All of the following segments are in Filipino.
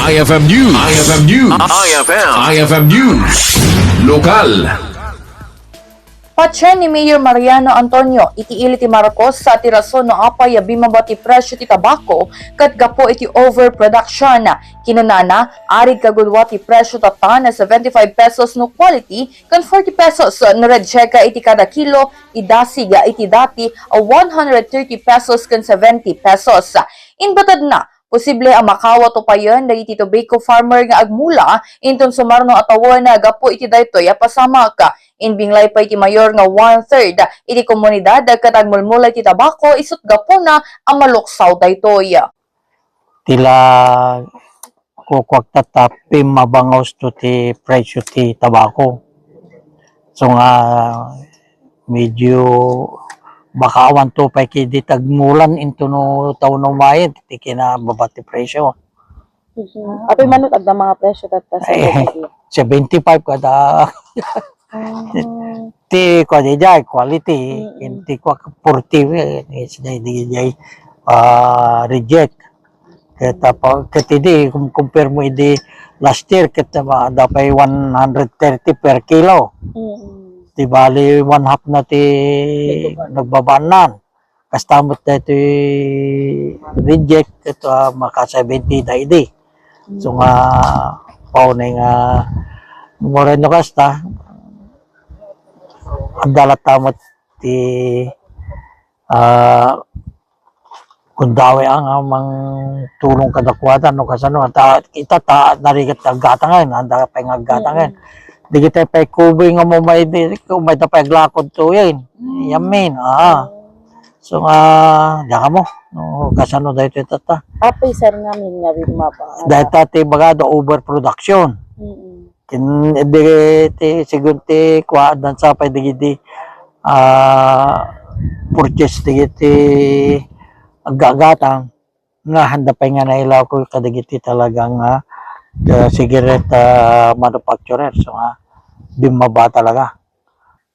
IFM News. IFM News. IFM News. Lokal. Patsyay ni Mayor Mariano Antonio, itiili ti Marcos sa tirason no apay bimabati presyo ti tabako kat gapo iti overproduction. Kinunana, arid kagudwa ti presyo tata na 75 pesos no quality kan 40 pesos no red checa iti kada kilo, idasiga iti dati 130 pesos kan 70 pesos. Inbatad na, posible ang makawa to payon dagiti tobacco farmer nga agmula inton sumarno atawon na gapo iti daytoy pasama ka. Inbinglay pa iti mayor nga 1/3 iti komunidad katagmulmulay ti tabako isut gapo na ang maluksaw daytoy. Tila kukwak tatapim mabangos to ti presyo ti tabako. So nga medyo bakawan to pa kidi tagmulan into no taon no mayad ti kinababati presyo. Apoy manot agda mga presyo tata sa 75 kada ti ko di jay quality ti ko 40 is di jay reject kaya pa katidi kung compare mo idi last year kita dapat 130 per kilo. Di bali one half na ti nagbabanan kastamot na ti reject ito maka 70 na idi. So nga paunay nga moreno kasta ang dalat tamot ti kundawi ang amang tulong kadakwatan no kasano kita narigat aggatangan anda pa ng aggatangan di kita pa kubing nga mo may tapay glakod to yan yamin so daka mo no kasano dahito tata Apoy sir namin nga rin mapa. dahito ti bagado overproduction ti sigun ti kuhaan sa pay digiti purchase digiti agagatang nga handa pa nga nailaw ko kadigiti talagang cigarette manufacturer so bimaba talaga.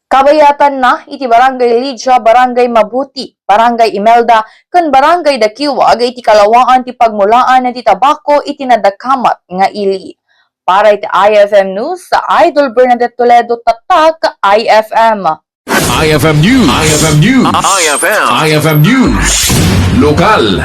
Kabayatan na iti Barangay Lydia, Barangay Mabuti, Barangay Imelda, kan Barangay Dakiwag iti kalawaan ti pagmulaan na ti tabako iti nadakamat nga ili. Para iti IFM News sa Idol Bernadette Toledo tatak IFM. IFM News. IFM News. IFM News. Lokal.